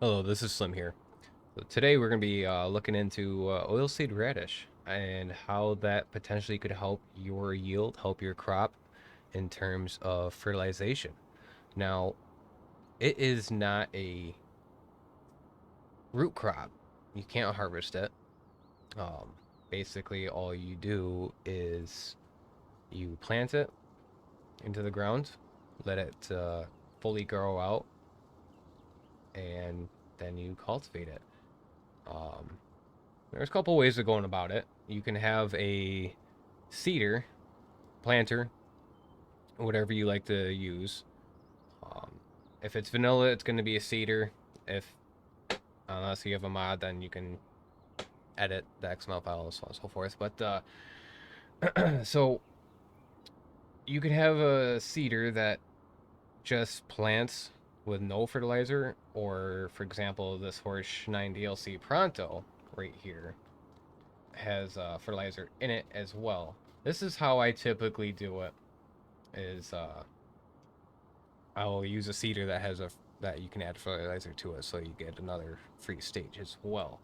Hello, this is Slim here. So today we're going to be looking into oilseed radish and how that potentially could help your yield, help your crop in terms of fertilization. Now, it is not a root crop. You can't harvest it. Um, Basically, all you do is you plant it into the ground, let it fully grow out, and then you cultivate it. Um, There's a couple ways of going about it. You can have a seeder, planter, whatever you like to use. Um, if it's vanilla, it's going to be a seeder. If Unless you have a mod, then you can edit the XML file, so on and so forth. But so you can have a seeder that just plants with no fertilizer, or for example, this Horse 9 DLC Pronto right here has fertilizer in it as well. This is how I typically do it. I'll use a seeder that you can add fertilizer to it, so you get another free stage as well.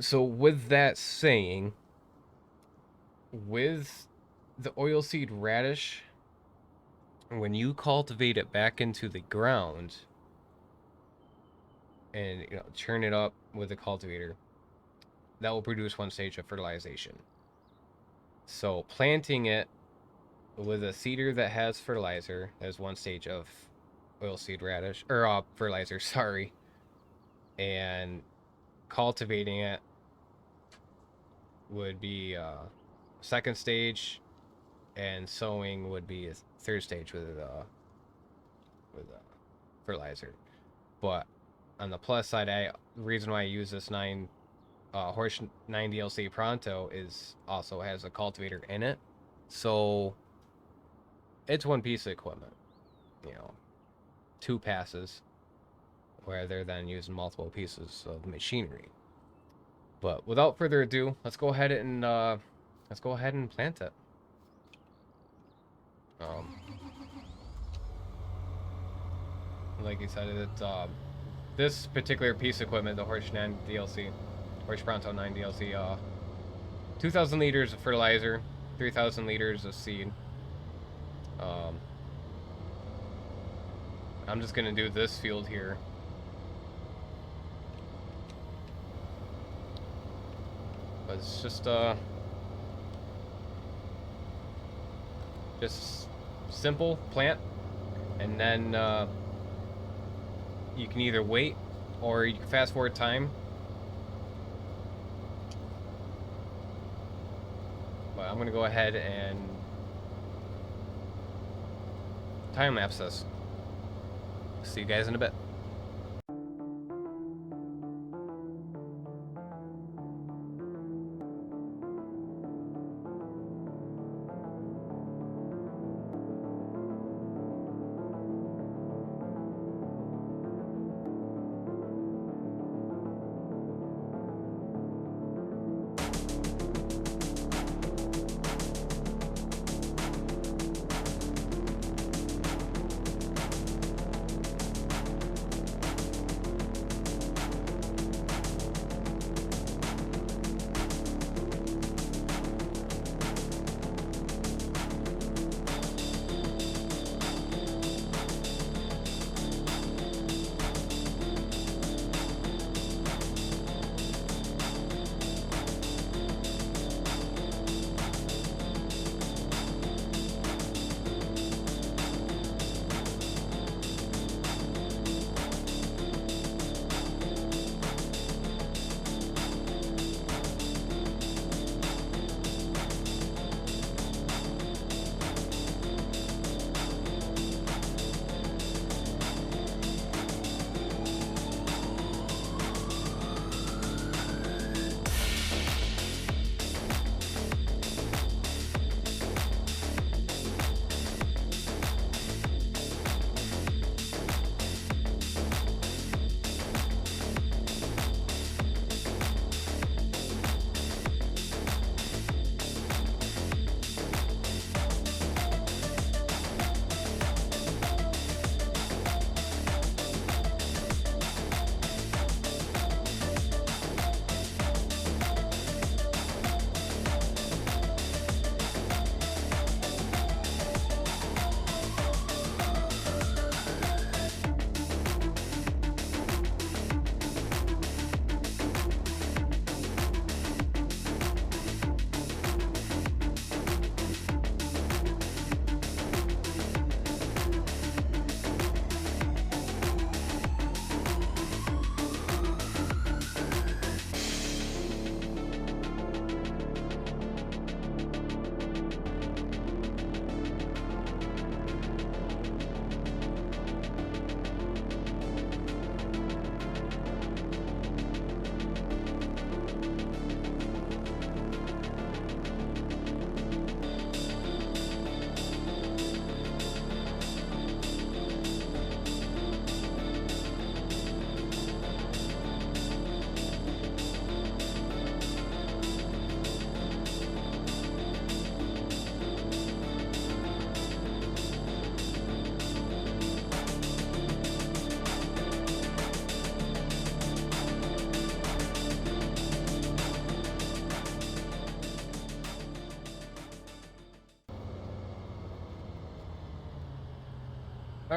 So with that saying, with the oilseed radish, when you cultivate it back into the ground and churn it up with a cultivator, that will produce one stage of fertilization. So planting it with a seeder that has fertilizer, as one stage of oilseed radish, or fertilizer, sorry, and cultivating it would be second stage, and sowing would be a third stage with fertilizer. But on the plus side, the reason why I use this Horse 9 DLC Pronto is also has a cultivator in it, so it's one piece of equipment, two passes, rather than using multiple pieces of machinery. But without further ado, let's go ahead and plant it. Like you said, this particular piece of equipment, the Horse 9 DLC, Horse Pronto 9 DLC, 2,000 liters of fertilizer, 3,000 liters of seed. I'm just gonna do this field here. But it's just simple plant, and then you can either wait or you can fast forward time. But I'm gonna go ahead and time lapse this. See you guys in a bit.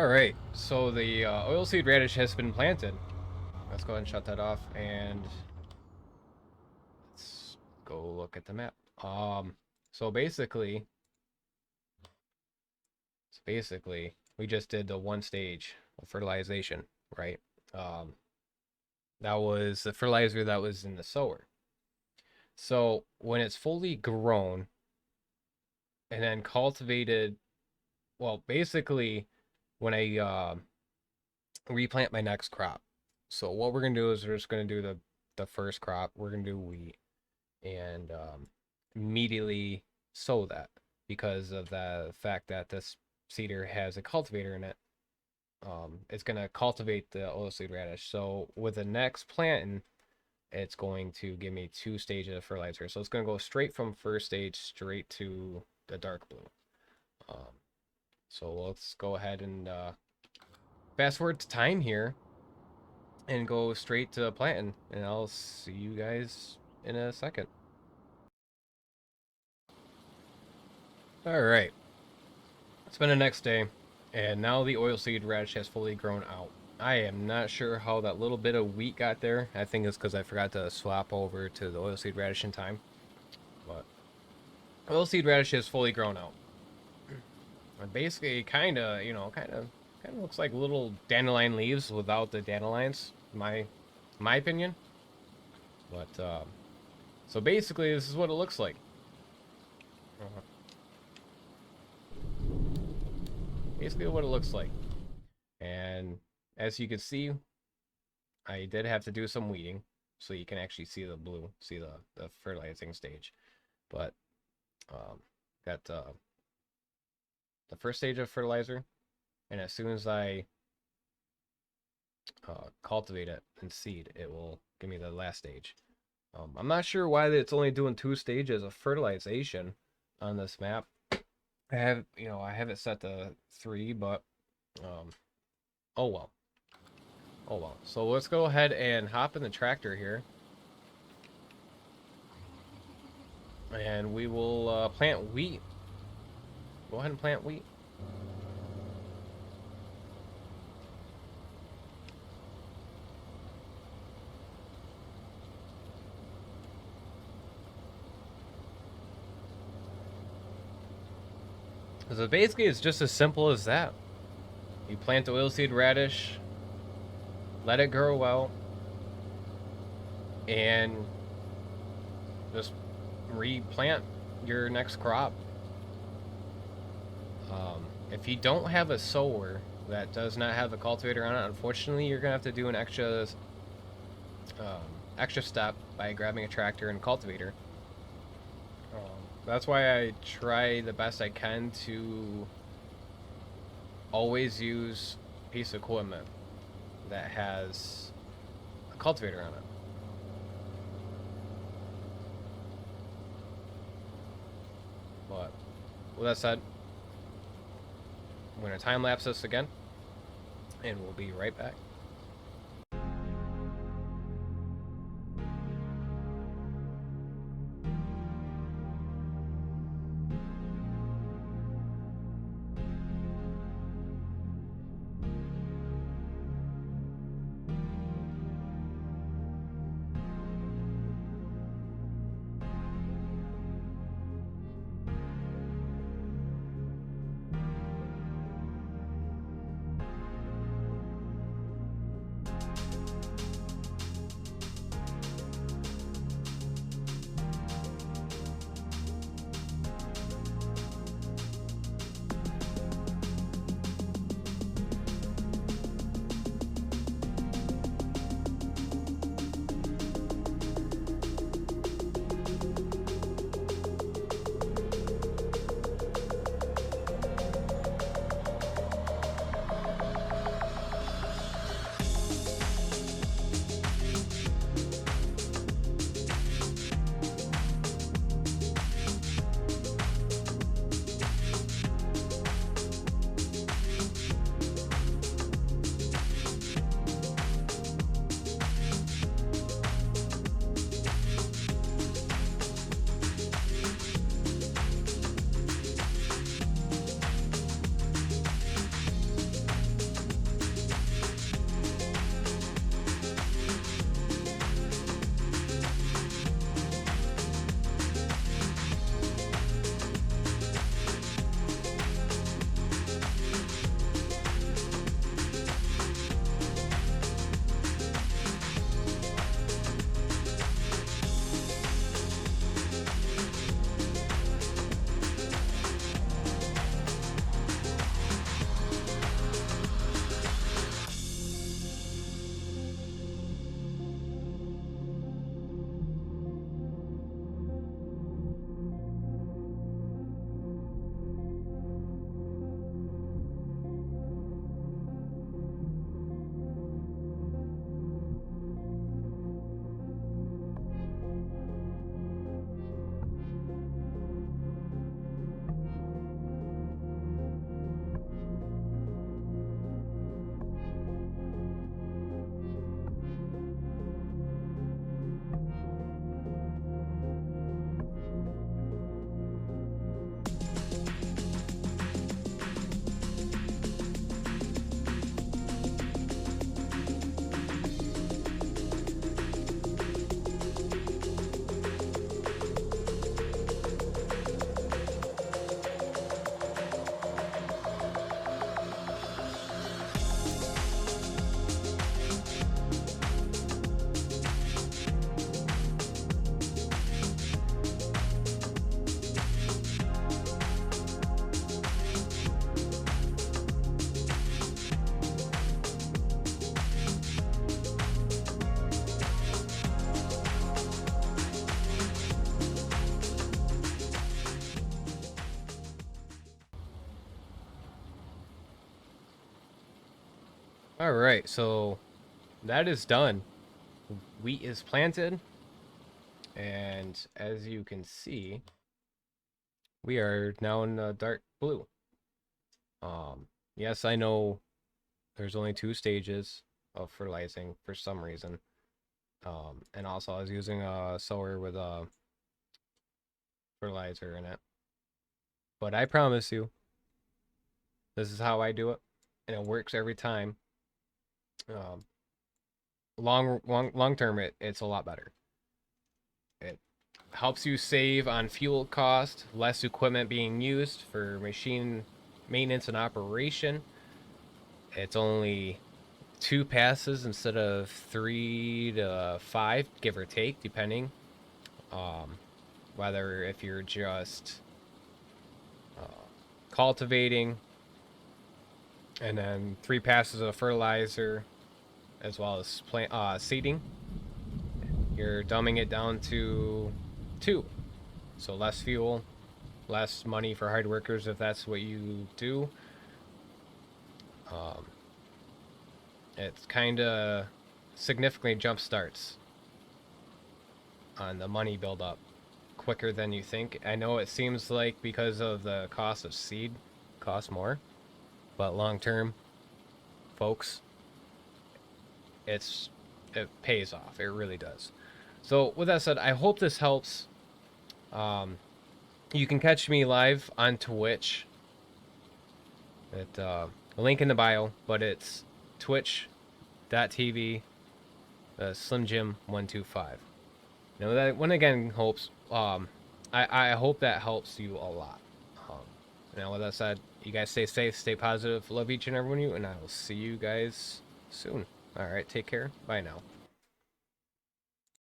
All right, so the oilseed radish has been planted. Let's go ahead and shut that off, and let's go look at the map. So basically, we just did the one stage of fertilization, right? Um, that was the fertilizer that was in the sower. So when it's fully grown and then cultivated, well, basically, when I replant my next crop. So what we're gonna do is we're just gonna do the first crop. We're gonna do wheat and immediately sow that because of the fact that this seeder has a cultivator in it. It's gonna cultivate the oilseed radish. So with the next planting, it's going to give me two stages of fertilizer. So it's gonna go straight from first stage straight to the dark blue. Um, so let's go ahead and fast forward to time here and go straight to planting, and I'll see you guys in a second. All right, it's been the next day, and now the oilseed radish has fully grown out. I am not sure how that little bit of wheat got there. I think it's because I forgot to swap over to the oilseed radish in time. But oilseed radish is fully grown out. And basically, kind of looks like little dandelion leaves without the dandelions. My opinion. But so basically, this is what it looks like. Uh, Basically, what it looks like. And as you can see, I did have to do some weeding, so you can actually see the blue, see the fertilizing stage. But got the first stage of fertilizer, and as soon as I cultivate it and seed, it will give me the last stage. I'm not sure why it's only doing two stages of fertilization on this map. I have it set to 3, but oh well. Oh well. So let's go ahead and hop in the tractor here, and we will plant wheat. Go ahead and plant wheat. So basically, it's just as simple as that. You plant the oilseed radish, let it grow well, and just replant your next crop. If you don't have a sower that does not have a cultivator on it, unfortunately, you're gonna have to do an um, extra step by grabbing a tractor and cultivator. That's why I try the best I can to always use a piece of equipment that has a cultivator on it. But with that said, I'm going to time lapse this again, and we'll be right back. All right, so that is done. Wheat is planted, and as you can see, we are now in dark blue. Yes, I know there's only two stages of fertilizing for some reason. And also I was using a sower with a fertilizer in it. But I promise you, this is how I do it, and it works every time. Um, long term, it's a lot better. It helps you save on fuel cost, less equipment being used for machine maintenance and operation. It's only two passes instead of 3 to 5, give or take, depending. Um, Whether if you're just uh, cultivating, and then 3 passes of fertilizer, as well as seeding. You're dumbing it down to 2, so less fuel, less money for hard workers if that's what you do. Um, it's kind of significantly jump starts on the money build up quicker than you think. I know it seems like because of the cost of seed costs more, but long term, folks, it pays off. It really does. So with that said, I hope this helps. Um, you can catch me live on Twitch. At link in the bio, but it's twitch.tv Slim Jim 125. Now that one again hopes I hope that helps you a lot. Now with that said, you guys stay safe, stay positive, love each and every one of you, and I will see you guys soon. All right, take care. Bye now.